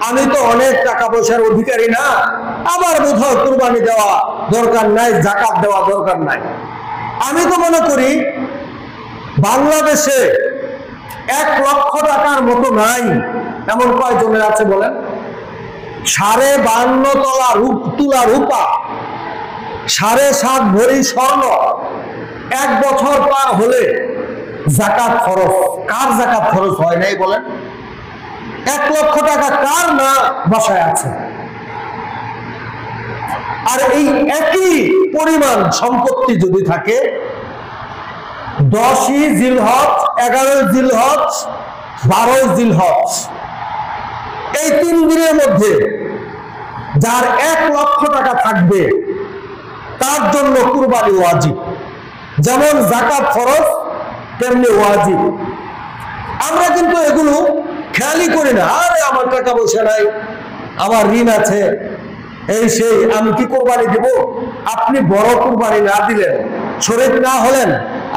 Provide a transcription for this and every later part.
আমি তো অনেক টাকা পয়সার অধিকারী না, আবার বোধহয় কুরবানি দেওয়া দরকার নাই, যাকাত দেওয়া দরকার নাই। আমি তো মনে করি বাংলাদেশে 1 লক্ষ টাকার মতো নাই এমন কয়জনের আছে বলেন? 52.5 তোলা রূপা, 7.5 ভরি স্বর্ণ, 1 বছর পার হলে যাকাত খরচ। কার যাকাত খরচ হয় নাই বলেন? 1 লক্ষ টাকা কার না বাসায় আছে? আর এই একই পরিমাণ সম্পত্তি যদি থাকে 10ই জিলহজ, 11ই জিলহজ, 12ই জিলহজ, এই 3 দিনের মধ্যে যার 1 লক্ষ টাকা থাকবে তার জন্য কুরবানি ওয়াজিব। যেমন যাকাত ফরজ তেমনি ওয়াজিব। আমরা কিন্তু এগুলো খেয়ালই করি না। আরে আমার টাকা পয়সা নাই, আমার ঋণ আছে, এই সেই, আমি কি কুরবানি দেব? আপনি বড় কুরবানি না দিলেন, শরীক না হলেন,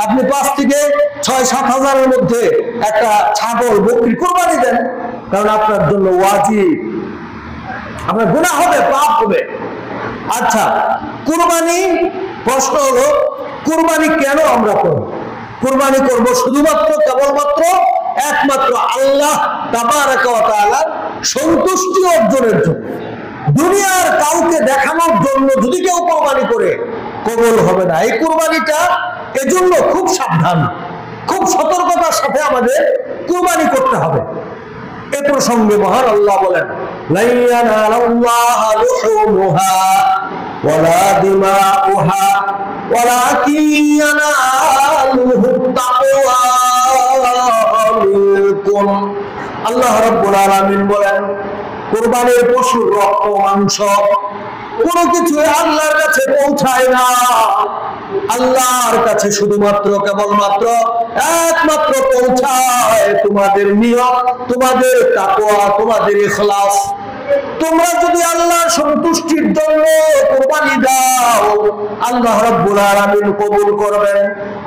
আপনি 5 থেকে 6-7 হাজারের মধ্যে একটা ছাগল বকরি কুরবানি দেন, কারণ আপনার জন্য ওয়াজিব। আপনার গুনাহ হবে, পাপ হবে। আচ্ছা, কুরবানি, প্রশ্ন হলো কুরবানি কেন আমরা করব? কুরবানি করব শুধুমাত্র কেবলমাত্র একমাত্র আল্লাহ তাবারাকা ওয়া তাআলার সন্তুষ্টি অর্জনের জন্য। দুনিয়ার কাউকে দেখানোর জন্য যদি কেউ কুরবানি করে, কবুল হবে না। এই কুরবানিটা এজন্য খুব সাবধান, খুব সতর্কতার সাথে আমাদের কুরবানি করতে হবে। এ প্রসঙ্গে মহান আল্লাহ বলেন, লা ইয়ানালাল্লাহু লুহুমুহা ওয়ালা দিমাউহা ওয়ালাকিন ইয়ানালুহুত তাকওয়া মিনকুম। আল্লাহ রাব্বুল আলামিন বলেন, কুরবানির পশুর রক্ত মাংস কোনো কিছু আল্লাহর কাছে পৌঁছায় না। আল্লাহর কাছে শুধুমাত্র কেবলমাত্র একমাত্র পৌঁছায় তোমাদের নিয়ত, তোমাদের তাকওয়া, তোমাদের ইখলাস। তোমরা যদি আল্লাহর সন্তুষ্টির জন্য কুরবানি দাও, আল্লাহ রাব্বুল আলামিন কবুল করবেন।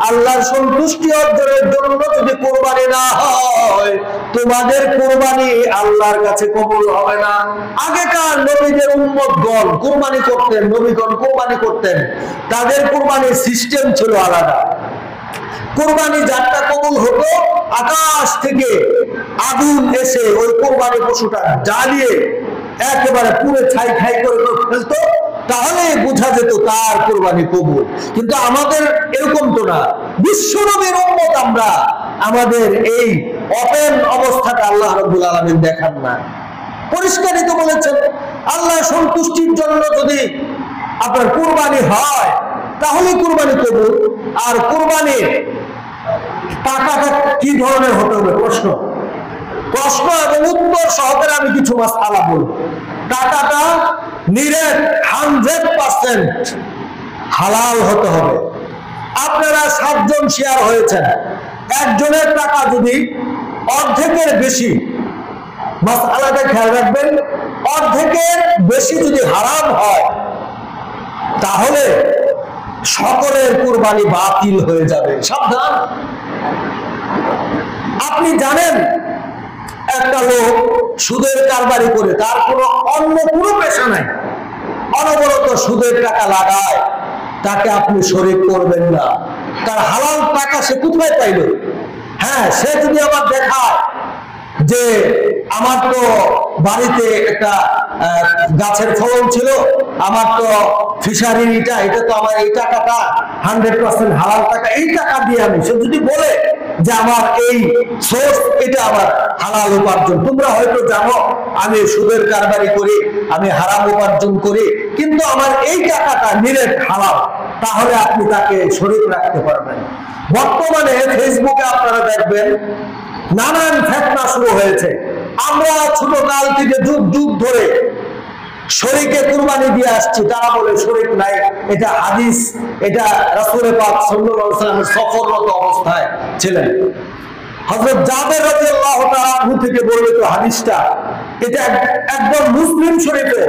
আল্লাহর সন্তুষ্টি অর্জনের জন্য যদি কুরবানি না হয়, তোমাদের কুরবানি আল্লাহর কাছে কবুল হবে না। আগেকার নবীদের উম্মতগণ কুরবানি করতেন, নবীগণ কুরবানি করতেন, তাদের কুরবানির সিস্টেম ছিল আলাদা। কুরবানি যারটা কবুল হতো, আকাশ থেকে আগুন এসে ওই কুরবানি পশুটা জ্বালিয়ে একেবারে পুরো ছাই ছাই করে ফেলতো, তাহলে বোঝা যেত তার কুরবানি কবুল। কিন্তু আমাদের এরকম তো না। বিশ্বনবীর উম্মত আমরা, আমাদের এই ওপেন অবস্থাটা আল্লাহ রাব্বুল আলামিন দেখান না। পরিষ্কারই তো বলেছেন, আল্লাহ সন্তুষ্টির জন্য যদি আপনার কুরবানি হয় তাহলে কুরবানি কবুল। আর কুরবানির টাকাটা কি ধরনের হতে হবে? প্রশ্ন এবং উত্তর সহকারে আমি কিছু মাসআলা বলবো। টাকাটা নিরেট 100% হালাল হতে হবে। আপনারা 7 জন শেয়ার হয়েছেন, একজনের টাকা যদি অর্ধেকের বেশি, মাসআলাটা খেয়াল রাখবেন, অর্ধেকের বেশি যদি হারাম হয় তাহলে সকলের কুরবানি বাতিল হয়ে যাবে। সাবধান। আপনি জানেন একটা লোক সুদের কারবারি করে, তার কোনো অন্য কোনো পেশা নাই, অনবরত সুদের টাকা লাগায়, তাকে আপনি শরীক করবেন না। তার হালাল টাকা সে কোথায় পাইল? হ্যাঁ, সে যদি আবার দেখায় যে আমার তো বাড়িতে একটা গাছের ফলন ছিল, আমার তো ফিশারির এটা তো আমার এই টাকাটা 100% হালাল টাকা, এই টাকা দিয়ে আমি, সে যদি বলে যে আমার এই সোর্স, এটা আমার হালাল উপার্জন, তোমরা হয়তো জানো আমি সুদের কারবারি করি, আমি হারাম উপার্জন করি, কিন্তু আমার এই টাকাটা নিরেট হালাল, তাহলে আপনি তাকে শরীক রাখতে পারবেন। বর্তমানে ফেসবুকে আপনারা দেখবেন নানান ফিতনা শুরু হয়েছে। আমরা ছোটকাল থেকে যুগ যুগ ধরে শরীকে কুরবানি দিয়ে আসছি, তারা বলে শরীক নাই, এটা হাদিস, এটা রাসূল পাক সাল্লাল্লাহু আলাইহি ওয়াসাল্লামের সফররত অবস্থায় ছিলেন। হযরত জাবের রাদিয়াল্লাহু তাআলা আনহু থেকে বর্ণিত হাদিসটা, এটা একদম মুসলিম শরীফে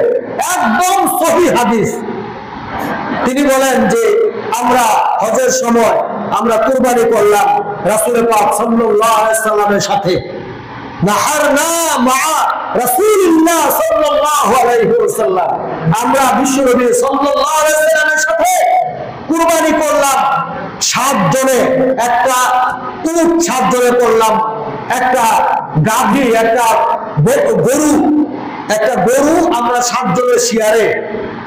একদম সহিহ হাদিস। তিনি বলেন যে আমরা হজের সময় আমরা কুরবানি করলাম রাসূল পাক সাল্লাল্লাহু আলাইহি ওয়াসাল্লামের সাথে, নাহারনা মা রাসূলুল্লাহ সাল্লাল্লাহু আলাইহি ওয়াসাল্লাম, আমরা বিশ্বনবী সাল্লাল্লাহু আলাইহি ওয়াসাল্লামের সাথে কুরবানি করলাম 7 জনে, একটা উট 7 জনে করলাম, একটা গাভী, একটা গরু আমরা 7 জনের শেয়ারে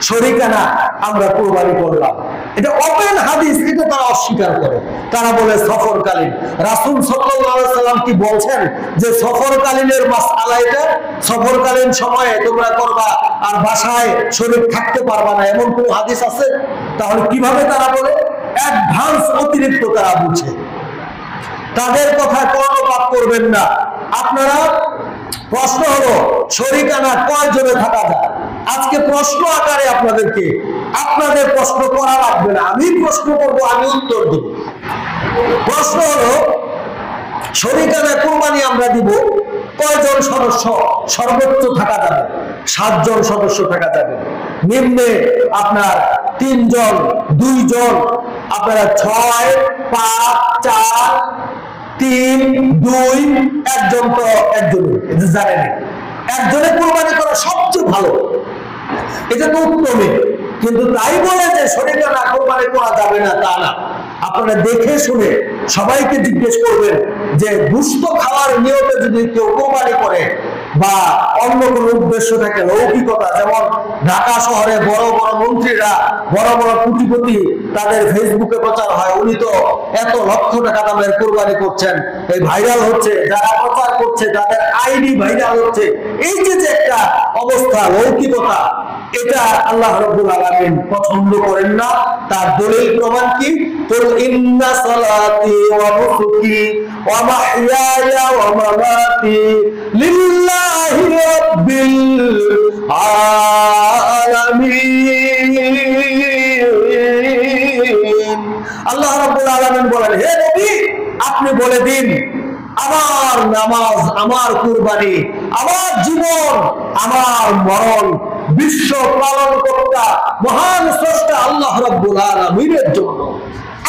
শরীকানা আমরা কুরবানি করলাম। এটা ওপেন হাদিস, এটা তারা অস্বীকার করে। তারা বলে সফরকালীন। রাসূল সাল্লাল্লাহু আলাইহি ওয়াসাল্লাম কি বলছেন যে সফরকালীনের মাসআলা এটা? সফরকালীন সময়ে তোমরা করবা আর বাসায় শরীক থাকতে পারবা না, এমন কোন হাদিস আছে? তাহলে কিভাবে তারা বলে? অ্যাডভান্স অতিরিক্ত তারা বুঝে। তাদের কথা কর্ণপাত করবেন না। আপনারা প্রশ্ন হলো শরীকানা কয়জনে থাকা যায়? আজকে প্রশ্ন আকারে আপনাদের প্রশ্ন করা লাগবে না, আমি প্রশ্ন করব, আমি উত্তর দেব। প্রশ্ন হলো শরীকানা কুরবানি আমরা দিব, কয়জন সদস্য সর্বোচ্চ থাকা যাবে? 7 জন সদস্য থাকা যাবে। নিম্নে আপনার 3 জন, 2 জন, আপনারা 6, 5, 4, 3, 2, একজন তো একজন জানেন। একজনে কুরবানি করা সবচেয়ে ভালো, এটা তো উত্তমে। কিন্তু তাই বলে যে শরীকানা কুরবানি করা যাবে না তা না। আপনারা দেখে শুনে সবাইকে জিজ্ঞেস করবেন যে গোশত খাওয়ার নিয়তে যদি কেউ কুরবানি করে বা অন্য কোনো উদ্দেশ্য থাকে, লৌকিকতা, যেমন ঢাকা শহরে বড় বড় মন্ত্রীরা, বড় বড় কোটিপতি, তাদের ফেসবুকে প্রচার হয় উনি তো এত লক্ষ টাকা দামের কুরবানি করছেন, এই ভাইরাল হচ্ছে, যারা প্রচার করছে তাদের আইডি ভাইরাল হচ্ছে। এই যে একটা অবস্থা, লৌকিকতা, এটা আল্লাহ রাব্বুল আলামিন পছন্দ করেন না। তার দলিল প্রমাণ কি? কুল ইন্না সালাতি ওয়া নুসুকি ওয়া মাহইয়ায়া ওয়া মামাতি লিল্লাহি রাব্বিল আলামিন। আল্লাহ রাব্বুল আলামিন বলেন, হে নবী আপনি বলে দিন আমার নামাজ, আমার কুরবানি, আমার জীবন, আমার মরণ বিশ্ব পালন কর্তা মহান স্রষ্টা আল্লাহ রাব্বুল আলামিনের জন্য।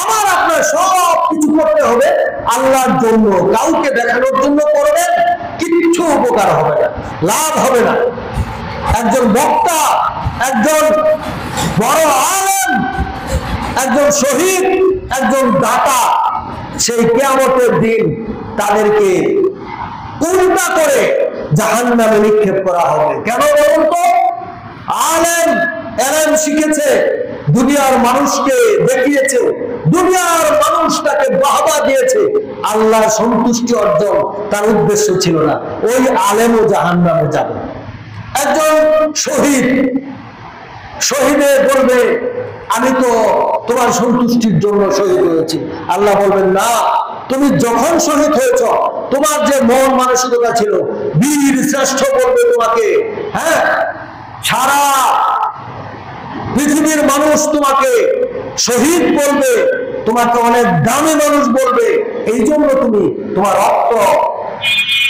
আমার আপনার সব কিছু করতে হবে আল্লাহর জন্য, কাউকে দেখানোর জন্য করবেন, কিচ্ছু উপকার হবে না, লাভ হবে না। একজন বক্তা, একজন বড় আলেম, একজন শহীদ, একজন দাতা, সেই কিয়ামতের দিন তাদেরকে উল্টা করে জাহান্নামে নিক্ষেপ করা হবে। কেন বলুন তো? এলেম শিখেছে, দুনিয়ার মানুষকে দেখিয়েছে, দুনিয়ার মানুষ তাকে বাহবা দিয়েছে, আল্লাহর সন্তুষ্টি অর্জন তার উদ্দেশ্য ছিল না। ওই আলেমও জাহান্নামে যাবে। একজন শহীদে বলবে আমি তো তোমার সন্তুষ্টির জন্য শহীদ হয়েছি। আল্লাহ বলবেন না, তুমি যখন শহীদ হয়েছ তোমার যে মন মানসিকতা ছিল, বীর শ্রেষ্ঠ বলবে তোমাকে, হ্যাঁ, সারা পৃথিবীর মানুষ তোমাকে শহীদ বলবে, তোমাকে অনেক দামি মানুষ বলবে, এই জন্য তুমি তোমার রক্ত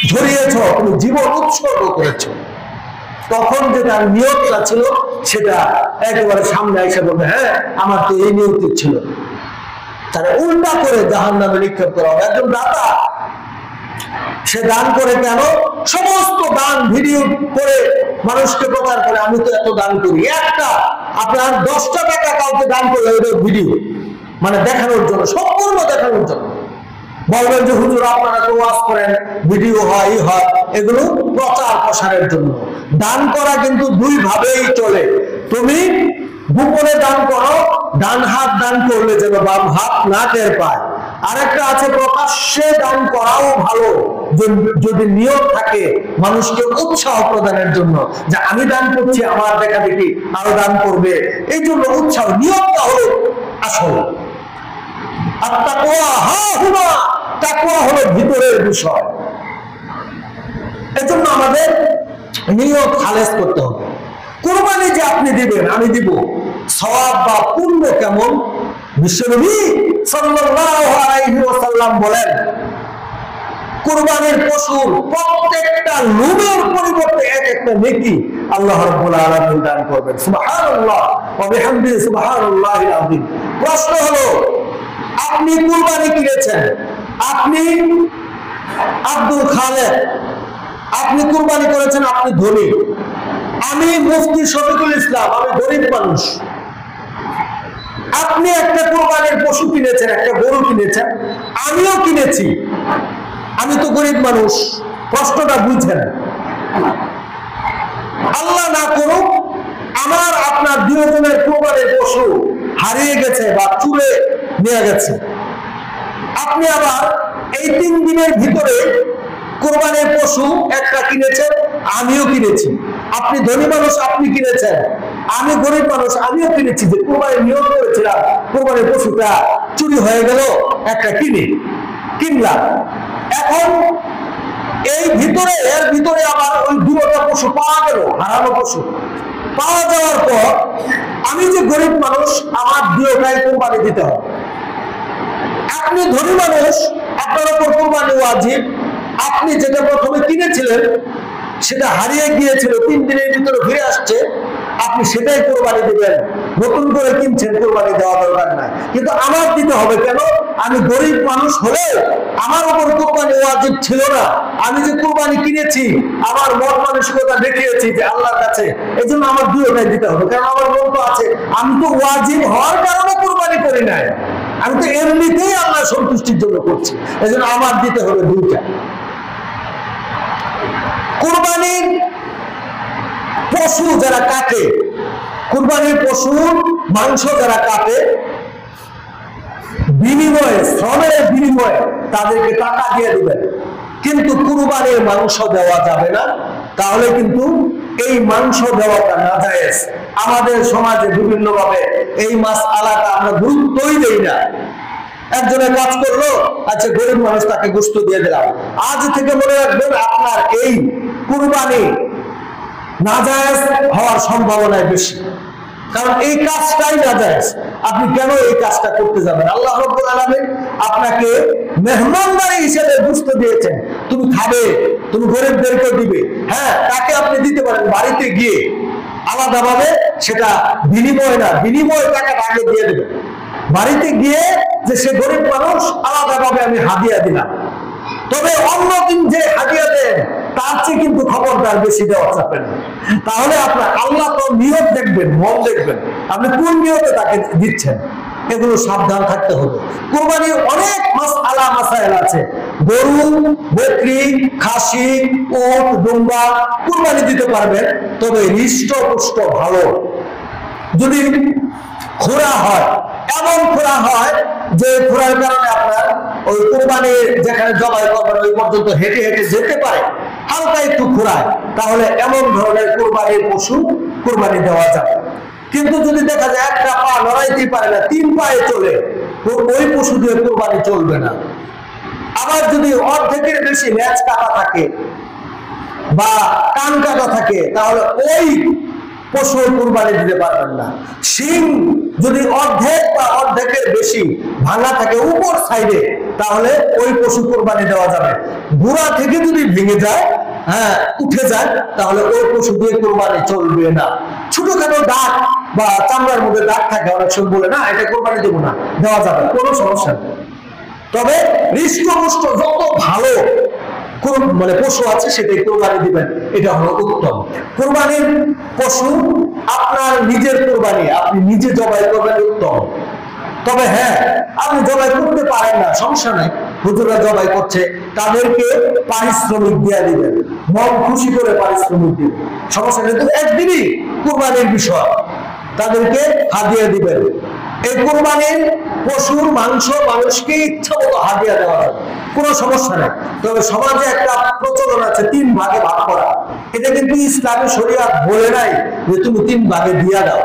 ঝরিয়েছ, তুমি জীবন উৎসর্গ করেছ। তখন যেটা নিয়তটা ছিল সেটা একেবারে সামনে এসে বলবে, হ্যাঁ আমার তো এই নিয়ত ছিল। তারা উল্টা করে জাহান্নামে নিক্ষেপ করা হবে। একজন দাতা, সে দান করে কেন? সমস্ত দান ভিডিও করে মানুষকে প্রচার করে, আমি তো এত দান করি। একটা আপনার 10টা টাকা কাউকে দান করলে ওটা ভিডিও, মানে দেখানোর জন্য, সম্পূর্ণ দেখানোর জন্য। বলবেন যে হুজুর আপনারা তো ওয়াজ করেন, ভিডিও হয়, এগুলো প্রচার প্রসারের জন্য। দান করা কিন্তু 2 ভাবেই চলে। তুমি গোপনে দান করো, ডান হাত দান করলে যেন বাম হাত না টের পায়। আরেকটা আছে প্রকাশ্যে দান করাও ভালো, যদি নিয়ত থাকে মানুষকে উৎসাহ প্রদানের জন্য, যে আমি দান করছি, আমার দেখা দেখি আরো দান করবে, এই জন্য উৎসাহ। নিয়তটা হলো আসল। আর তাকওয়া হলো ভিতরের বিষয়। এজন্য আমাদের নিয়ত খালেস করতে হবে। কুরবানি যে আপনি দিবেন, আমি দিব, সওয়াব বা পুণ্য কেমন? বিশ্বনবী সাল্লাল্লাহু আলাইহি ওয়াসাল্লাম বলেন, কুরবানির পশুর প্রত্যেকটা লোমের পরিবর্তে এক একটা নেকি আল্লাহ রাব্বুল আলামিন দান করবেন। সুবহানাল্লাহ ওয়া বিহামদিহি সুবহানাল্লাহিল আযীম। প্রশ্ন হলো, আপনি কুরবানি কিনেছেন, আপনি আব্দুল খালেক, আপনি কুরবানি করেছেন, আপনি ধনী। আমি মুফতি শফিকুল ইসলাম, আমি গরিব মানুষ। আপনি একটা কুরবানির পশু কিনেছেন, একটা গরু কিনেছেন, আমিও কিনেছি, আমি তো গরিব মানুষ। কষ্টটা বুঝেন। আল্লাহ না করুক আমার আপনার দুজনের কুরবানির পশু হারিয়ে গেছে বা চুরে নিয়ে গেছে। আপনি আবার এই 3 দিনের ভিতরে কুরবানির পশু একটা কিনেছেন, আমিও কিনেছি। আপনি ধনী মানুষ, আপনি কিনেছেন, আমি গরিব মানুষ, আমিও কিনেছি। যে কুরবানির নিয়ম করেছিলাম, কুরবানির পশুটা চুরি হয়ে গেল, একটা কিনলাম। এখন এর ভিতরে আবার ওই 2টা পশু পাওয়া গেল, হারানো পশু পাওয়া যাওয়ার পর আমি যে গরিব মানুষ, আমার 2টাই কুরবানি দিতে হবে। আপনি ধনী মানুষ, আপনার উপর কুরবানি ওয়াজিব। আপনি যেটা প্রথমে কিনেছিলেন সেটা হারিয়ে গিয়েছিল, 3 দিনের ভিতরে ফিরে আসছে, আপনি সেটাই কুরবানি দিবেন। নতুন করে কিনছেন, কুরবানি দেওয়া দরকার নাই। কিন্তু আমার দিতে হবে কেন? আমি গরিব মানুষ হলে আমার উপর কুরবানি ওয়াজিব ছিল না। আমি যে কুরবানি কিনেছি, আমার মন মানসিকতা দেখিয়েছি যে আল্লাহর কাছে, এই জন্য আমার 2টাই দিতে হবে। কারণ আমার মন তো আছে, আমি তো ওয়াজিব হওয়ার কারণে কুরবানি করি নাই, আমি তো এমনিতেই আল্লাহ সন্তুষ্টির জন্য করছি। এই জন্য আমার দিতে হবে 2টা। কুরবানির পশু যারা কাটে, কুরবানির পশুর মাংস যারা কাটে, বিনিময়ে, শ্রমের বিনিময়ে তাদেরকে টাকা দিয়ে দিবেন। কিন্তু কুরবানির মাংস দেওয়া যাবে না, তাহলে কিন্তু এই মাংস দেওয়াটা নাজায়েজ। আমাদের সমাজে বিভিন্ন ভাবে এই মাসআলাটা আমরা গুরুত্বই দেই না। একজনের কাজ করলো, আচ্ছা গরিব মানুষ, তাকে গোশত দিয়ে দিলাম। আজ থেকে মনে রাখবেন, আপনার এই কুরবানি নাজায়েজ হওয়ার সম্ভাবনা বেশি, কারণ এই কাজটাই নাজায়েজ। আপনি কেন এই কাজটা করতে যাবেন? আল্লাহ রাব্বুল আলামিন আপনাকে মেহমানদারি হিসেবে গোশত দিয়েছেন, তুমি খাবে, তুমি গরিবদেরকে দিবে। হ্যাঁ, তাকে আপনি দিতে পারেন, বাড়িতে গিয়ে আলাদাভাবে, সেটা বিনিময় না, বিনিময় টাকাটা আগে দিয়ে দেবেন। বাড়িতে গিয়ে যে সে গরিব মানুষ, আলাদাভাবে আমি হাদিয়া দিলাম। তবে অন্যদিন যে হাদিয়া দেন তার চেয়ে কিন্তু খবরদার বেশি দেওয়া যাবে না। তাহলে আপনার আল্লাহ তো নিয়ত দেখবেন, মন দেখবেন, আপনি কোন নিয়তে তাকে দিচ্ছেন, এগুলো সাবধান থাকতে হবে। কুরবানির অনেক মাসআলা মাসাইল আছে। গরু, বকরি, খাসি, উট, দুম্বা কুরবানি দিতে পারবেন, তবে হৃষ্টপুষ্ট ভালো। যদি খোরা হয়, এমন খোরা হয় যে খোরার কারণে আপনার ওই কুরবানির যেখানে জবাই করবেন ওই পর্যন্ত হেঁটে হেঁটে যেতে পারে, হালকা একটু খোরায়, তাহলে এমন ধরনের কুরবানির পশু কুরবানি দেওয়া যাবে। কিন্তু যদি দেখা যায় একটা পা লড়াইতে পারে না, 3 পায়ে চলে, তো ওই পশু দিয়ে কুরবানি চলবে না। আবার যদি অর্ধেকের বেশি লেজ কাটা থাকে বা কান কাটা থাকে, তাহলে ওই পশু কুরবানি দিতে পারবেন না। শিং যদি অর্ধেক বা অর্ধেকের বেশি ভাঙা থাকে উপর সাইডে, তাহলে ওই পশু কুরবানি দেওয়া যাবে। গোড়া থেকে যদি ভেঙে যায়, হ্যাঁ উঠে যায়, তাহলে ওই পশু দিয়ে কুরবানি চলবে না। ছোটখাটো দাগ বা চামড়ার মধ্যে দাগ থাকে, অনেক সময় বলে না এটা কুরবানি দেবো না, দেওয়া যাবে, কোনো সমস্যা নেই। তবে হৃষ্টপুষ্ট যত ভালো মানে পশু আছে সেটাই কুরবানি দিবেন, এটা হলো উত্তম। কুরবানির পশু আপনার নিজের কুরবানি, আপনি নিজে জবাই করবেন, উত্তম। তবে হ্যাঁ, আপনি জবাই করতে পারেন না, সমস্যা নাই, হুজুররা জবাই করছে, তাদেরকে পারিশ্রমিক দিয়ে দিবেন, মন খুশি করে পারিশ্রমিক দিবেন, সমস্যা নেই। কিন্তু একদিনই কুরবানির বিষয়, তাদেরকে হাদিয়া দিবেন। এই কুরবানির পশুর মাংস মানুষকে ইচ্ছা মতো হাদিয়া দেওয়া হয়, কোনো সমস্যা নেই। তবে সমাজে একটা প্রচলন আছে 3 ভাগে ভাগ করা, এটা কিন্তু ইসলামী শরীয়ত বলে নাই যে তুমি 3 ভাগে দিয়া দাও।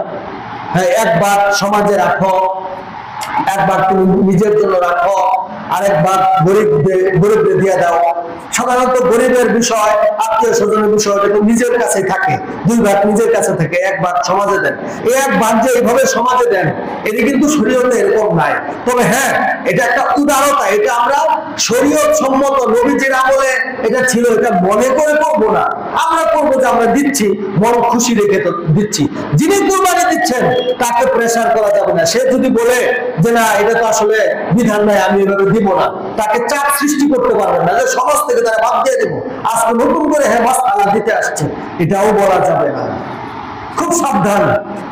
হ্যাঁ, 1 ভাগ সমাজে রাখো, 1 ভাগ তুমি নিজের জন্য রাখো, আরেক ভাগ গরিবদের দিয়ে দাও। সাধারণত গরিবের বিষয়, আত্মীয় স্বজনের বিষয় নিজের কাছে থাকে, 2 ভাগ নিজের কাছে থাকে, 1 ভাগ সমাজে দেন। এই 1 ভাগ যে এইভাবে সমাজে দেন, এটা কিন্তু শরীয়তে এরকম নাই। তবে হ্যাঁ, এটা একটা উদারতা, এটা আমরা শরীয়ত সম্মত, নবীজির আমলে এটা ছিল, এটা মনে করে করবো না, আমরা করবো যে আমরা দিচ্ছি মন খুশি রেখে তো দিচ্ছি। যিনি কুরবানি দিচ্ছেন তাকে প্রেসার করা যাবে না। সে যদি বলে যে না এটা তো আসলে বিধান নাই, আমি এভাবে দিব না, তাকে চাপ সৃষ্টি করতে পারবেন না যে সমাজ থেকে তারা বাদ দিয়ে দেবো, আজকে নতুন করে হ্যাঁ মাসআলা দিতে আসছে, এটাও বলা যাবে না। খুব সাবধান।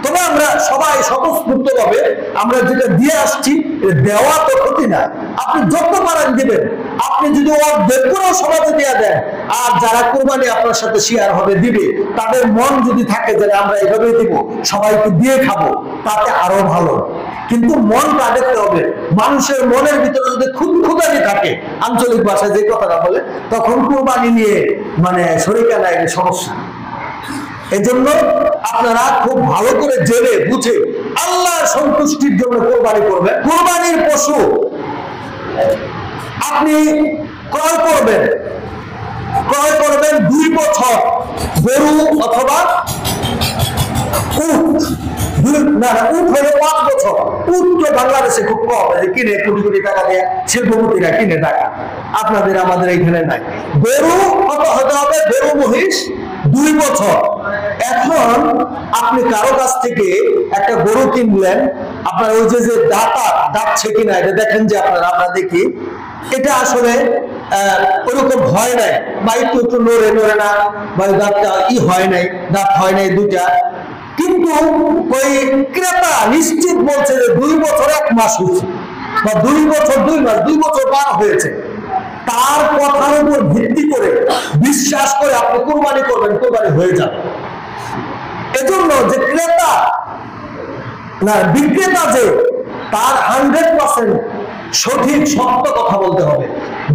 তবে আমরা সবাই স্বতঃস্ফূর্ত ভাবে আমরা যেটা দিয়ে আসছি, দেওয়া তো ক্ষতি না, আপনি যত পারেন দিবেন। আপনি যদি অর্ধেক করে সমাজে দিয়ে দেন, আর যারা কুরবানি আপনার সাথে শেয়ার হবে দিবে, তাদের মন যদি থাকে যে আমরা এভাবেই দিব, সবাইকে দিয়ে খাবো, তাতে আরো ভালো। কিন্তু মনটা দেখতে হবে। মানুষের মনের ভিতরে যদি খুঁতখুঁতানি থাকে, আঞ্চলিক ভাষায় যে কথাটা বলে, তখন কুরবানি নিয়ে মানে শরীকানা এটা সমস্যা। এজন্য আপনারা খুব ভালো করে জেনে বুঝে আল্লাহর সন্তুষ্টির জন্য কোরবানি করবেন। কোরবানির পশু আপনি ক্রয় করবেন 2 বছর গরু অথবা উট। না উট হলো 5 বছর। উট তো বাংলাদেশে খুব কম, কিনে কোটি কোটি টাকা দিয়ে শিল্পপতিরা কিনে টাকা, আপনাদের আমাদের এখানে নাই। গরু হতে হবে গরু মহিষ 2 বছর। এখন আপনি কারো কাছ থেকে একটা গরু কিনলেন, আপনার ওই যে দাঁতছে কিনা এটা দেখেন যে আমরা দেখি এটা আসলে ওরকম হয় নাই, বা একটু একটু নড়ে না, বা দাঁতটা হয় নাই, দাঁত হয় নাই 2টা। কিন্তু ওই ক্রেতা নিশ্চিত বলছে যে 2 বছর 1 মাস হয়েছে, বা 2 বছর 2 মাস, 2 বছর পার হয়েছে। তার কথার উপর ভিত্তি করে বিশ্বাস করে আপনি কুরবানি করবেন, কুরবানি হয়ে যাবে। এজন্য যে ক্রেতা না বিক্রেতা যে তার 100% সঠিক সত্য কথা বলতে হবে।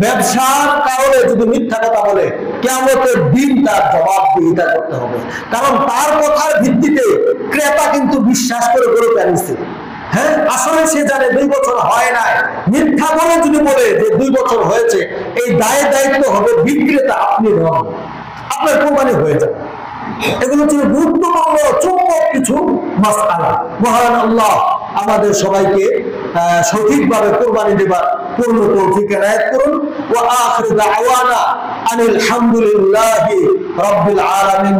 ব্যবসার কারণে যদি মিথ্যা কথা বলে, কিয়ামতের দিন তার জবাবদিহিতা করতে হবে। কারণ তার কথার ভিত্তিতে ক্রেতা কিন্তু বিশ্বাস করে গরু কিনেছে। হ্যাঁ, আসলে সে জানে 2 বছর হয় নাই, মিথ্যা বলে যদি বলে যে 2 বছর হয়েছে, এই দায়িত্ব হবে বিক্রেতা, আপনি নন, আপনার কোরবানি হয়ে যাবে। এগুলো হচ্ছে গুরুত্বপূর্ণ চুম্বক কিছু মাসআলা। মহান আল্লাহ আমাদের সবাইকে সঠিকভাবে কোরবানি দেবার পূর্ণ তৌফিক এনায়েত করুন। ওয়া আখিরু দাওয়ানা আনিল হামদুলিল্লাহি রাব্বিল আলামিন।